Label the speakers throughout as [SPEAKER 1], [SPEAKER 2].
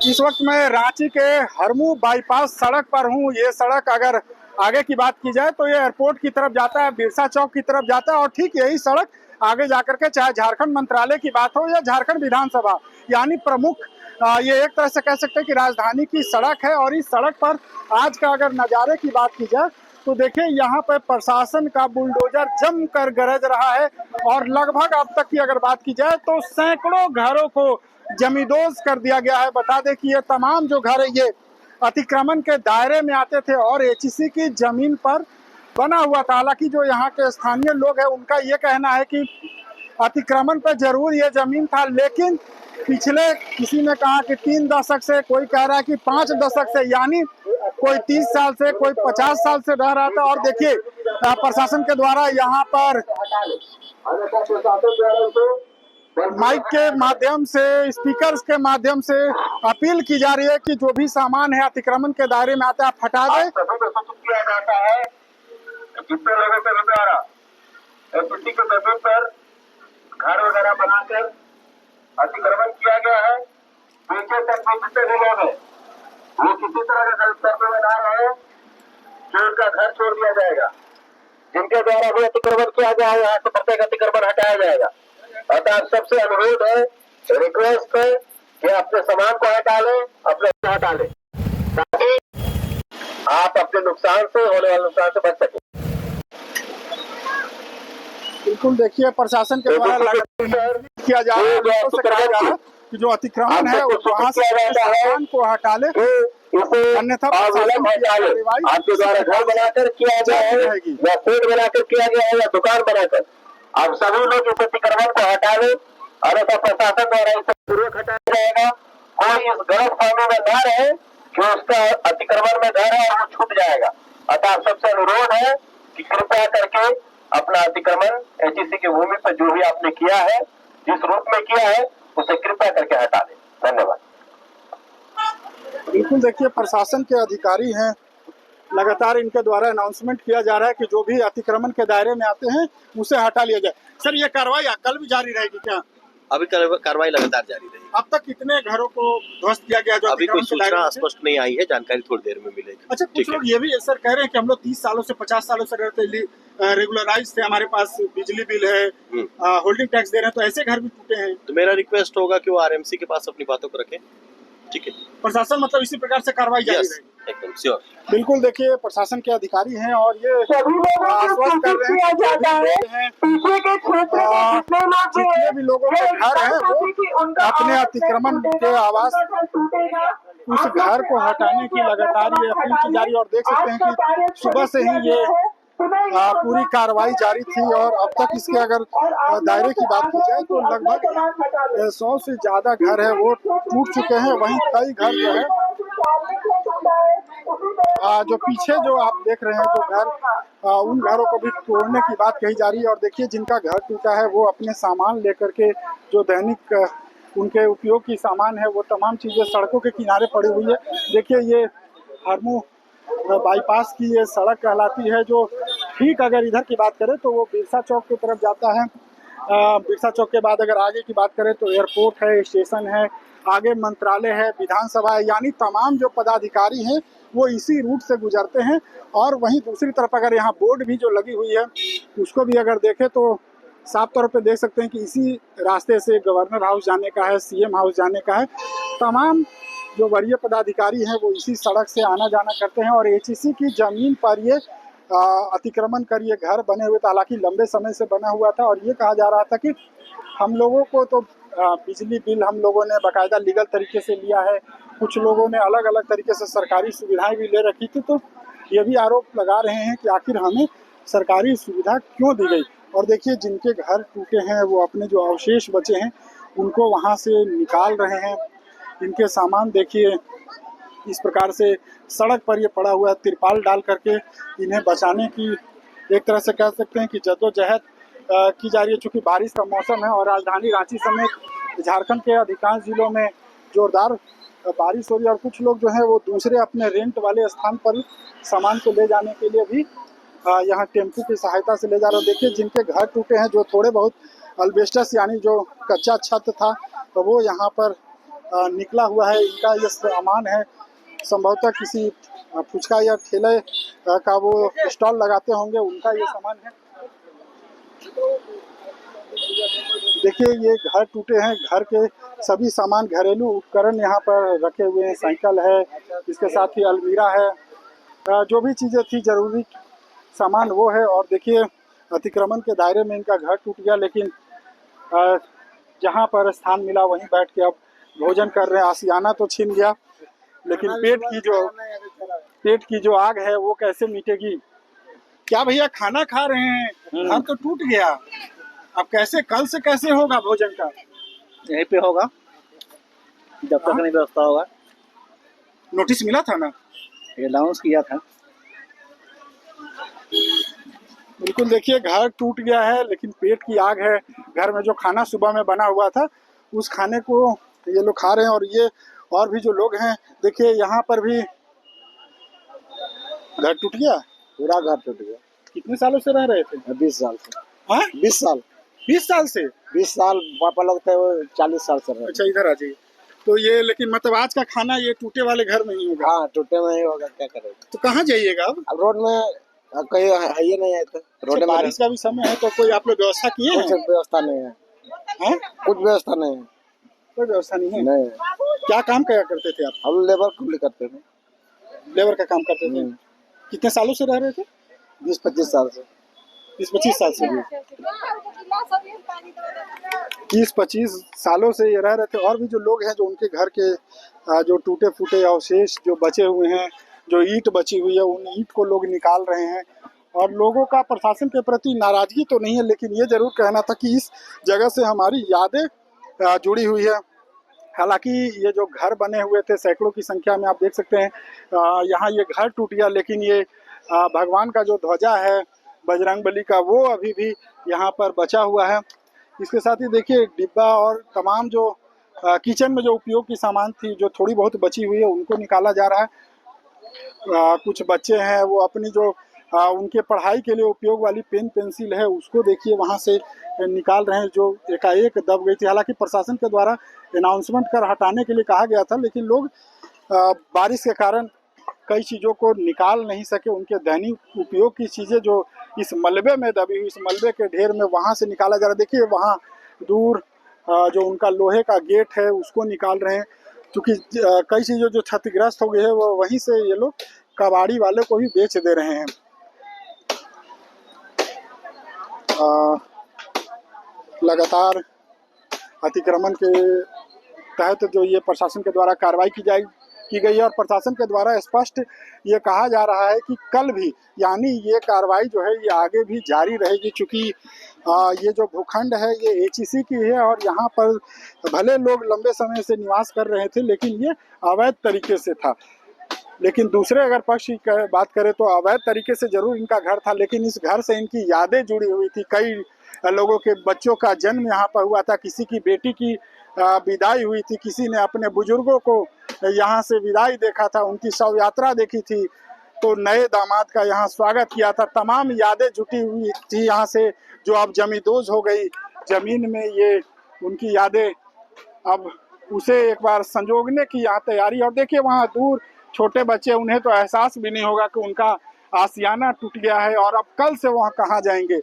[SPEAKER 1] इस वक्त मैं रांची के हरमू बाईपास सड़क पर हूँ। ये सड़क अगर आगे की बात की जाए तो ये एयरपोर्ट की तरफ जाता है, बिरसा चौक की तरफ जाता है और ठीक यही सड़क आगे जाकर के चाहे झारखंड मंत्रालय की बात हो या झारखंड विधानसभा यानी प्रमुख ये एक तरह से कह सकते हैं कि राजधानी की सड़क है। और इस सड़क पर आज का अगर नज़ारे की बात की जाए तो देखिए यहाँ पर प्रशासन का बुलडोजर जमकर गरज रहा है और लगभग अब तक की अगर बात की जाए तो सैकड़ों घरों को जमींदोज कर दिया गया है। बता दें कि ये तमाम जो घर है ये अतिक्रमण के दायरे में आते थे और एचईसी की जमीन पर बना हुआ था। हालांकि जो यहाँ के स्थानीय लोग हैं उनका ये कहना है कि अतिक्रमण पर जरूर ये जमीन था, लेकिन पिछले किसी ने कहा कि 3 दशक से, कोई कह रहा है कि 5 दशक से, यानी कोई 30 साल से, कोई 50 साल से रह रहा था। और देखिए प्रशासन के द्वारा यहाँ पर माइक के माध्यम से, स्पीकर्स के माध्यम से अपील की जा रही है कि जो भी सामान है अतिक्रमण के दायरे में आता है आप हटा दें।
[SPEAKER 2] किया जाता है जितने लोगों के द्वारा किसी के जमीन पर घर वगैरह बनाकर अतिक्रमण किया गया है, पीछे तक भी जितने भी लोग हैं वो किसी तरह का कर्तव्य में ना रहे जो उनका घर छोड़ दिया जाएगा। जिनके द्वारा भी अतिक्रमण किया गया है यहाँ से प्रत्येक अतिक्रमण हटाया जाएगा। अतः आप सबसे अनुरोध है, रिक्वेस्ट है कि अपने सामान को हटा लें, अपने हटा लें ताकि आप अपने नुकसान से, होने वाले नुकसान से बच सकें।
[SPEAKER 1] बिल्कुल, देखिए प्रशासन के द्वारा लगातार किया जा रहा है कि जो अतिक्रमण है वहाँ से सामान को हटा ले, अन्यथा
[SPEAKER 2] आपके द्वारा घर बनाकर किया गया है या पेड़ बनाकर किया गया है या दुकान बनाकर, आप सभी लोग इस अतिक्रमण को हटा लें, अन्यथा प्रशासन द्वारा इसे पूर्वक हटाया जाएगा। कोई इस गलत फहमी में न रहे कि उसका अतिक्रमण में घर है और वो छूट जाएगा। अतः आप सबसे अनुरोध है कि कृपया करके अपना अतिक्रमण एचईसी की भूमि पर जो भी आपने किया है, जिस रूप में किया है, उसे कृपया करके हटा दें। धन्यवाद।
[SPEAKER 1] बिल्कुल, देखिए प्रशासन के अधिकारी हैं, लगातार इनके द्वारा अनाउंसमेंट किया जा रहा है कि जो भी अतिक्रमण के दायरे में आते हैं उसे हटा लिया जाए। सर, ये कार्रवाई कल भी जारी रहेगी क्या?
[SPEAKER 3] अभी कार्रवाई लगातार जारी रहेगी।
[SPEAKER 1] अब तक कितने घरों को ध्वस्त किया गया? जो
[SPEAKER 3] अभी कोई सूचना स्पष्ट नहीं आई है, जानकारी थोड़ी देर में मिलेगी।
[SPEAKER 1] अच्छा, कुछ लोग ये भी सर कह रहे हैं कि हम लोग 30 सालों से 50 सालों से रहते रेगुलराइज थे, हमारे पास बिजली बिल है, होल्डिंग टैक्स दे रहे हैं, तो ऐसे घर भी टूटे हैं।
[SPEAKER 3] तो मेरा रिक्वेस्ट होगा कि वो आरएमसी के पास अपनी बातों को रखें। ठीक है,
[SPEAKER 1] प्रशासन मतलब इसी प्रकार से कार्रवाई जारी रहेगी।
[SPEAKER 3] एकदम श्योर।
[SPEAKER 1] बिल्कुल, देखिए प्रशासन के अधिकारी हैं और ये आश्वस्त कर रहे हैं जितने भी लोगों के घर हैं वो अपने अतिक्रमण के आवास उस घर को हटाने की लगातार ये अपील की जा रही है। और देख सकते हैं कि सुबह से ही ये पूरी कार्रवाई जारी थी और अब तक इसके अगर दायरे की बात की जाए तो लगभग 100 से ज्यादा घर है वो टूट चुके हैं। वहीं कई घर जो है जो पीछे जो आप देख रहे हैं जो घर, उन घरों को भी तोड़ने की बात कही जा रही है। और देखिए जिनका घर टूटा है वो अपने सामान लेकर के, जो दैनिक उनके उपयोग की सामान है वो तमाम चीज़ें सड़कों के किनारे पड़ी हुई है। देखिए ये हरमू बाईपास की ये सड़क कहलाती है, जो ठीक अगर इधर की बात करें तो वो बिरसा चौक की तरफ जाता है। बिरसा चौक के बाद अगर आगे की बात करें तो एयरपोर्ट है, स्टेशन है, आगे मंत्रालय है, विधानसभा है, यानी तमाम जो पदाधिकारी हैं वो इसी रूट से गुजरते हैं। और वहीं दूसरी तरफ अगर यहाँ बोर्ड भी जो लगी हुई है उसको भी अगर देखें तो साफ तौर पे देख सकते हैं कि इसी रास्ते से गवर्नर हाउस जाने का है, सीएम हाउस जाने का है। तमाम जो वरीय पदाधिकारी हैं वो इसी सड़क से आना जाना करते हैं और एचईसी की ज़मीन पर ये अतिक्रमण कर ये घर बने हुए थे। हालांकि लंबे समय से बना हुआ था और ये कहा जा रहा था कि हम लोगों को तो बिजली बिल हम लोगों ने बाकायदा लीगल तरीके से लिया है, कुछ लोगों ने अलग अलग तरीके से सरकारी सुविधाएं भी ले रखी थी, तो ये भी आरोप लगा रहे हैं कि आखिर हमें सरकारी सुविधा क्यों दी गई। और देखिए जिनके घर टूटे हैं वो अपने जो अवशेष बचे हैं उनको वहाँ से निकाल रहे हैं। इनके सामान देखिए इस प्रकार से सड़क पर ये पड़ा हुआ है, तिरपाल डाल करके इन्हें बचाने की एक तरह से कह सकते हैं कि जद्दोजहद की जा रही है। चूँकि बारिश का मौसम है और राजधानी रांची समेत झारखंड के अधिकांश जिलों में जोरदार बारिश हो रही है और कुछ लोग जो है वो दूसरे अपने रेंट वाले स्थान पर सामान को ले जाने के लिए भी यहाँ टेम्पू की सहायता से ले जा रहे हैं। देखिए जिनके घर टूटे हैं, जो थोड़े बहुत अल्बेस्टस यानी जो कच्चा छत था तो वो यहाँ पर निकला हुआ है। इनका ये सामान है, संभवतः किसी फुचका या ठेले का वो स्टॉल लगाते होंगे, उनका ये सामान है। देखिए ये घर टूटे हैं, घर के सभी सामान, घरेलू उपकरण यहाँ पर रखे हुए हैं। साइकिल है, इसके साथ ही अलमीरा है, जो भी चीज़ें थी जरूरी सामान वो है। और देखिए अतिक्रमण के दायरे में इनका घर टूट गया, लेकिन जहाँ पर स्थान मिला वहीं बैठ के अब भोजन कर रहे हैं। आशियाना तो छिन गया, लेकिन पेट की जो आग है वो कैसे मिटेगी। क्या भैया खाना खा रहे हैं, घर तो टूट गया, अब कैसे, कल से कैसे होगा भोजन का?
[SPEAKER 4] यहीं पे होगा जब तक नहीं व्यवस्था होगा।
[SPEAKER 1] नोटिस मिला था ना,
[SPEAKER 4] अनाउंस किया था।
[SPEAKER 1] बिल्कुल देखिए घर टूट गया है, लेकिन पेट की आग है। घर में जो खाना सुबह में बना हुआ था उस खाने को ये लोग खा रहे हैं। और ये और भी जो लोग हैं, देखिए यहाँ पर भी घर टूट गया,
[SPEAKER 4] पूरा घर टूट गया।
[SPEAKER 1] कितने सालों से रह रहे थे?
[SPEAKER 4] 20 साल से।
[SPEAKER 1] हाँ
[SPEAKER 4] 20 साल
[SPEAKER 1] 20 साल से।
[SPEAKER 4] 20 साल पापा लगता है, वो 40 साल से रहे।
[SPEAKER 1] अच्छा इधर आ जाइए। तो ये लेकिन मतलब आज का खाना ये टूटे वाले घर में ही होगा?
[SPEAKER 4] हाँ टूटे में ही होगा, क्या करेगा।
[SPEAKER 1] तो कहाँ जाइएगा अब?
[SPEAKER 4] अब रोड में कहीं है ही नहीं है, तो रोड में
[SPEAKER 1] बारिश का भी समय है, तो कोई आप लोग व्यवस्था किए हैं?
[SPEAKER 4] कुछ व्यवस्था नहीं है।
[SPEAKER 1] हाँ?
[SPEAKER 4] कुछ व्यवस्था नहीं है।
[SPEAKER 1] कोई व्यवस्था नहीं है?
[SPEAKER 4] नहीं।
[SPEAKER 1] क्या काम क्या करते थे आप?
[SPEAKER 4] हम लेबर कुली करते थे।
[SPEAKER 1] लेबर का काम करते थे। कितने सालों से रह रहे थे?
[SPEAKER 4] 20-25 साल से।
[SPEAKER 1] 20-25 साल से 20-25 सालों से ये रह रहे थे। और भी जो लोग हैं जो उनके घर के जो टूटे फूटे अवशेष जो बचे हुए हैं, जो ईंट बची हुई है, उन ईंट को लोग निकाल रहे हैं। और लोगों का प्रशासन के प्रति नाराजगी तो नहीं है, लेकिन ये जरूर कहना था कि इस जगह से हमारी यादें जुड़ी हुई है। हालांकि ये जो घर बने हुए थे सैकड़ों की संख्या में, आप देख सकते हैं यहाँ ये घर टूट गया, लेकिन ये भगवान का जो ध्वजा है बजरंगबली का, वो अभी भी यहाँ पर बचा हुआ है। इसके साथ ही देखिए डिब्बा और तमाम जो किचन में जो उपयोग की सामान थी, जो थोड़ी बहुत बची हुई है, उनको निकाला जा रहा है। कुछ बच्चे हैं वो अपनी जो उनके पढ़ाई के लिए उपयोग वाली पेन पेंसिल है उसको देखिए वहाँ से निकाल रहे हैं, जो एकाएक दब गई थी। हालांकि प्रशासन के द्वारा अनाउंसमेंट कर हटाने के लिए कहा गया था, लेकिन लोग बारिश के कारण कई चीज़ों को निकाल नहीं सके। उनके दैनिक उपयोग की चीज़ें जो इस मलबे में दबी हुई, इस मलबे के ढेर में, वहाँ से निकाला जा रहा है। देखिए वहाँ दूर जो उनका लोहे का गेट है उसको निकाल रहे हैं, क्योंकि कई चीज़ें जो क्षतिग्रस्त हो गई है वो वहीं से ये लोग कबाड़ी वाले को भी बेच दे रहे हैं। लगातार अतिक्रमण के तहत जो ये प्रशासन के द्वारा कार्रवाई की गई है, और प्रशासन के द्वारा स्पष्ट ये कहा जा रहा है कि कल भी, यानी ये कार्रवाई जो है ये आगे भी जारी रहेगी। चूँकि ये जो भूखंड है ये HEC की है, और यहाँ पर भले लोग लंबे समय से निवास कर रहे थे, लेकिन ये अवैध तरीके से था। लेकिन दूसरे अगर पक्ष की बात करें तो अवैध तरीके से जरूर इनका घर था, लेकिन इस घर से इनकी यादें जुड़ी हुई थी। कई लोगों के बच्चों का जन्म यहाँ पर हुआ था, किसी की बेटी की विदाई हुई थी, किसी ने अपने बुजुर्गों को यहाँ से विदाई देखा था, उनकी शव यात्रा देखी थी, तो नए दामाद का यहाँ स्वागत किया था। तमाम यादें जुटी हुई थी यहाँ से, जो अब जमींदोज हो गई जमीन में। ये उनकी यादें अब उसे एक बार संजोगने की यहाँ तैयारी। और देखिए वहाँ दूर छोटे बच्चे, उन्हें तो एहसास भी नहीं होगा कि उनका आशियाना टूट गया है और अब कल से वहाँ कहाँ जाएंगे।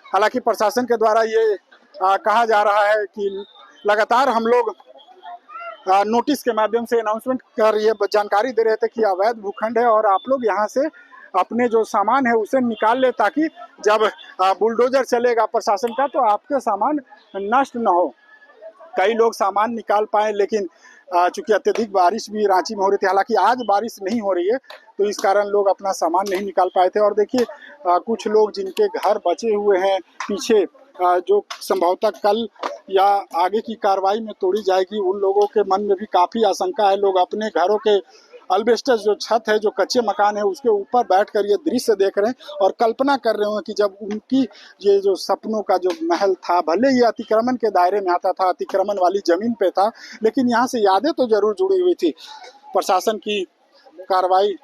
[SPEAKER 1] हालांकि प्रशासन के द्वारा ये कहा जा रहा है कि लगातार हम लोग नोटिस के माध्यम से अनाउंसमेंट कर ये जानकारी दे रहे थे कि अवैध भूखंड है और आप लोग यहाँ से अपने जो सामान है उसे निकाल ले, ताकि जब बुलडोजर चलेगा प्रशासन का तो आपके सामान नष्ट न हो। कई लोग सामान निकाल पाए, लेकिन चूंकि अत्यधिक बारिश भी रांची में हो रही थी, हालांकि आज बारिश नहीं हो रही है, तो इस कारण लोग अपना सामान नहीं निकाल पाए थे। और देखिए कुछ लोग जिनके घर बचे हुए हैं पीछे, जो संभवतः कल या आगे की कार्रवाई में तोड़ी जाएगी, उन लोगों के मन में भी काफ़ी आशंका है। लोग अपने घरों के अल्बेस्टर जो छत है, जो कच्चे मकान है, उसके ऊपर बैठकर ये दृश्य देख रहे हैं और कल्पना कर रहे हैं कि जब उनकी ये जो सपनों का जो महल था, भले ये अतिक्रमण के दायरे में आता था, अतिक्रमण वाली ज़मीन पे था, लेकिन यहाँ से यादें तो ज़रूर जुड़ी हुई थी। प्रशासन की कार्रवाई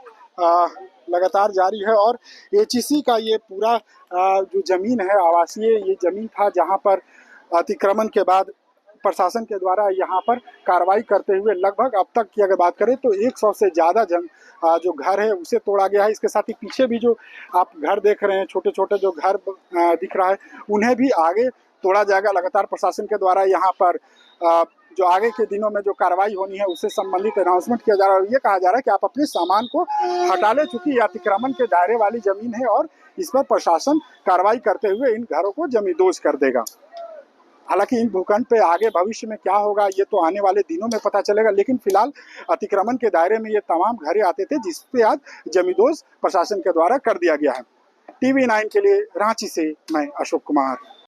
[SPEAKER 1] लगातार जारी है और HEC का ये पूरा जो ज़मीन है आवासीय, ये ज़मीन था जहाँ पर अतिक्रमण के बाद प्रशासन के द्वारा यहाँ पर कार्रवाई करते हुए लगभग अब तक की अगर बात करें तो 100 से ज़्यादा जो घर है उसे तोड़ा गया है। इसके साथ ही पीछे भी जो आप घर देख रहे हैं, छोटे छोटे जो घर दिख रहा है, उन्हें भी आगे तोड़ा जाएगा। लगातार प्रशासन के द्वारा यहाँ पर जो आगे के दिनों में जो कार्रवाई होनी है उससे संबंधित अनाउंसमेंट किया जा रहा है और ये कहा जा रहा है कि आप अपने सामान को हटा ले, चूंकि अतिक्रमण के दायरे वाली जमीन है और इस पर प्रशासन कार्रवाई करते हुए इन घरों को जमींदोज कर देगा। हालांकि इन भूखंड पे आगे भविष्य में क्या होगा ये तो आने वाले दिनों में पता चलेगा, लेकिन फिलहाल अतिक्रमण के दायरे में ये तमाम घरें आते थे जिसपे आज जमींदोज प्रशासन के द्वारा कर दिया गया है। TV9 के लिए रांची से मैं अशोक कुमार।